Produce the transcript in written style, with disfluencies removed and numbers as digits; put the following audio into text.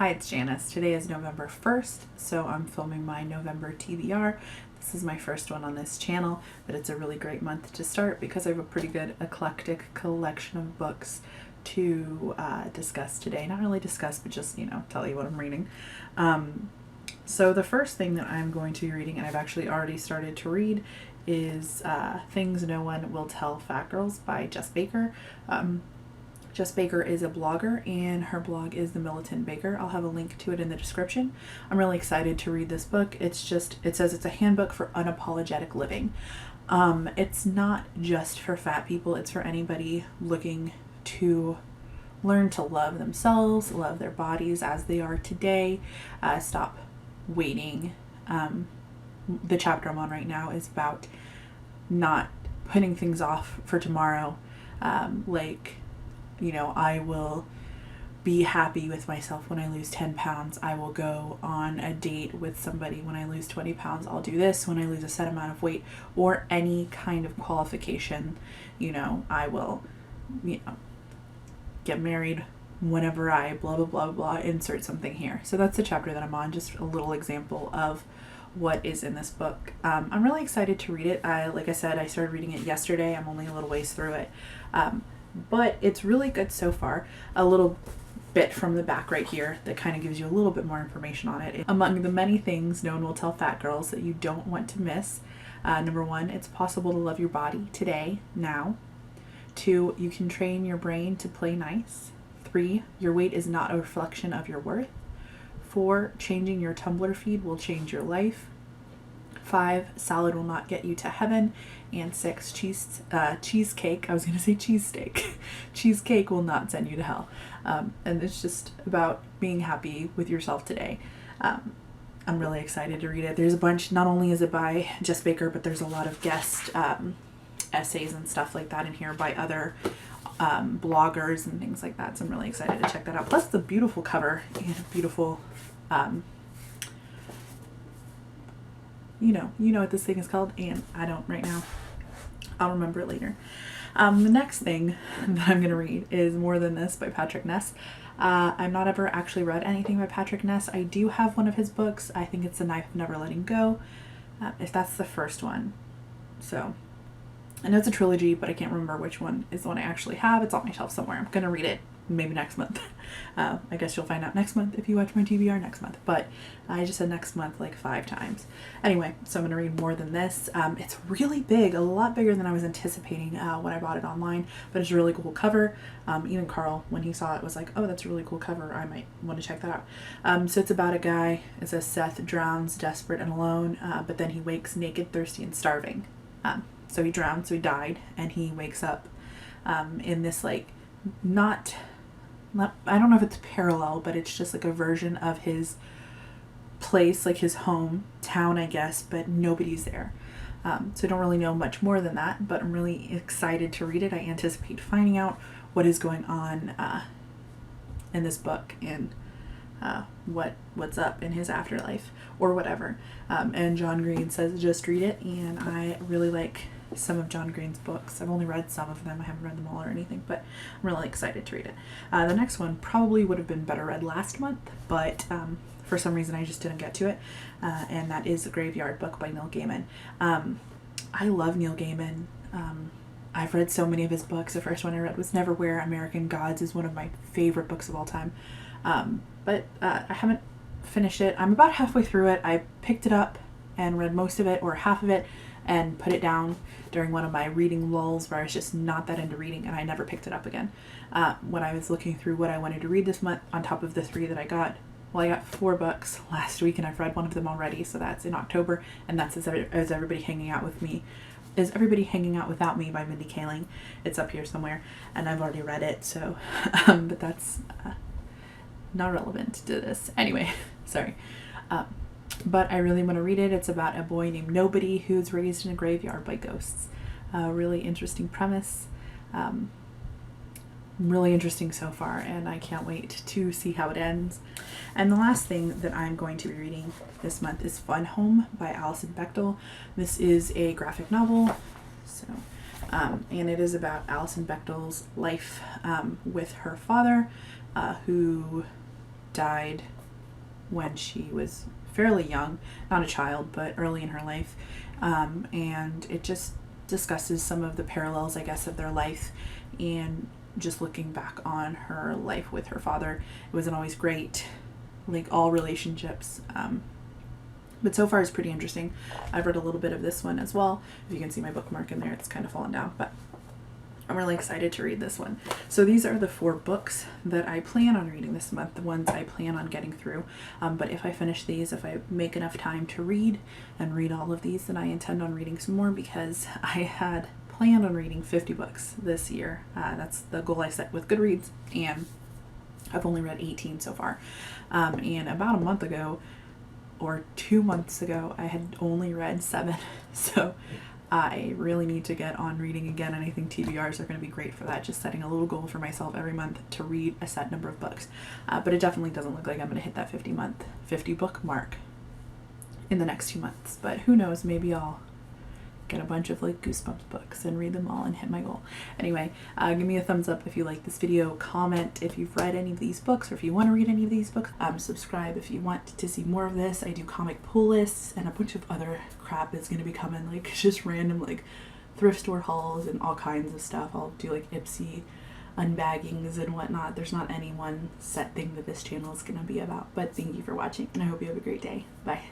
Hi, it's Janice. Today is November 1st, so I'm filming my November TBR. This is my first one on this channel, but it's a really great month to start because I have a pretty good eclectic collection of books to discuss today. Not really discuss, but just, tell you what I'm reading. So the first thing that I'm going to be reading, and I've actually already started to read, is Things No One Will Tell Fat Girls by Jess Baker. Jess Baker is a blogger, and her blog is The Militant Baker. I'll have a link to it in the description. I'm really excited to read this book. It says it's a handbook for unapologetic living. It's not just for fat people. It's for anybody looking to learn to love themselves, love their bodies as they are today, stop waiting. The chapter I'm on right now is about not putting things off for tomorrow, I will be happy with myself when I lose 10 pounds. I will go on a date with somebody when I lose 20 pounds. I'll do this when I lose a set amount of weight, or any kind of qualification. I will, get married whenever I blah, blah, blah, blah, insert something here. So that's the chapter that I'm on, just a little example of what is in this book. I'm really excited to read it. Like I said, I started reading it yesterday. I'm only a little ways through it. But it's really good so far. A little bit from the back right here that kind of gives you a little bit more information on it. Among the many things no one will tell fat girls that you don't want to miss. Number 1, it's possible to love your body today, now. 2, you can train your brain to play nice. 3, your weight is not a reflection of your worth. 4, changing your Tumblr feed will change your life. 5, salad will not get you to heaven. And 6, cheesecake, I was going to say cheesesteak. Cheesecake will not send you to hell. And it's just about being happy with yourself today. I'm really excited to read it. There's a bunch, not only is it by Jess Baker, but there's a lot of guest essays and stuff like that in here by other bloggers and things like that. So I'm really excited to check that out. Plus the beautiful cover and a beautiful... you know what this thing is called, and I don't right now. I'll remember it later. The next thing that I'm going to read is More Than This by Patrick Ness. I've not ever actually read anything by Patrick Ness. I do have one of his books. I think it's The Knife of Never Letting Go, if that's the first one. So I know it's a trilogy, but I can't remember which one is the one I actually have. It's on my shelf somewhere. I'm going to read it maybe next month. I guess you'll find out next month if you watch my TBR next month, but I just said next month like 5 times. Anyway, so I'm going to read More Than This. It's really big, a lot bigger than I was anticipating when I bought it online, but it's a really cool cover. Even Carl, when he saw it, was like, oh, that's a really cool cover. I might want to check that out. So it's about a guy. It says Seth drowns, desperate and alone, but then he wakes naked, thirsty, and starving. So he drowned, so he died, and he wakes up in this not I don't know if it's parallel, but it's just like a version of his place, like his home town, I guess, but nobody's there. So I don't really know much more than that, but I'm really excited to read it. I anticipate finding out what is going on in this book and what's up in his afterlife or whatever. And John Green says just read it, and I really like some of John Green's books. I've only read some of them. I haven't read them all or anything, but I'm really excited to read it. The next one probably would have been better read last month, but for some reason I just didn't get to it, and that is The Graveyard Book by Neil Gaiman. I love Neil Gaiman. I've read so many of his books. The first one I read was Neverwhere. American Gods is one of my favorite books of all time, but I haven't finished it. I'm about halfway through it. I picked it up and read most of it or half of it and put it down during one of my reading lulls where I was just not that into reading, and I never picked it up again. When I was looking through what I wanted to read this month on top of the 3 that I got, I got 4 books last week, and I've read one of them already, so that's in October, and that's Is Everybody Hanging Out With Me? Is Everybody Hanging Out Without Me by Mindy Kaling. It's up here somewhere, and I've already read it, so, but that's not relevant to this. Anyway, sorry. But I really want to read it. It's about a boy named Nobody who's raised in a graveyard by ghosts. Really interesting premise. Really interesting so far, and I can't wait to see how it ends. And the last thing that I'm going to be reading this month is Fun Home by Alison Bechdel. This is a graphic novel, and it is about Alison Bechdel's life with her father, who died when she was fairly young, not a child, but early in her life. And it just discusses some of the parallels, I guess, of their life, and just looking back on her life with her father. It wasn't always great, like all relationships. But so far it's pretty interesting. I've read a little bit of this one as well. If you can see my bookmark in there, it's kind of fallen down, but I'm really excited to read this one. So these are the 4 books that I plan on reading this month, the ones I plan on getting through. But if I finish these, if I make enough time to read and read all of these, then I intend on reading some more, because I had planned on reading 50 books this year. That's the goal I set with Goodreads, and I've only read 18 so far. And about a month ago, or 2 months ago, I had only read 7. So I really need to get on reading again, and I think TBRs are going to be great for that, just setting a little goal for myself every month to read a set number of books. But it definitely doesn't look like I'm going to hit that 50 book mark in the next 2 months. But who knows, maybe I'll get a bunch of like Goosebumps books and read them all and hit my goal. Anyway, give me a thumbs up if you like this video, comment if you've read any of these books, or if you want to read any of these books. Subscribe if you want to see more of this. I do comic pull lists and a bunch of other crap is going to be coming, like just random like thrift store hauls and all kinds of stuff. I'll do like Ipsy unbaggings and whatnot. There's not any one set thing that this channel is going to be about, but thank you for watching, and I hope you have a great day. Bye.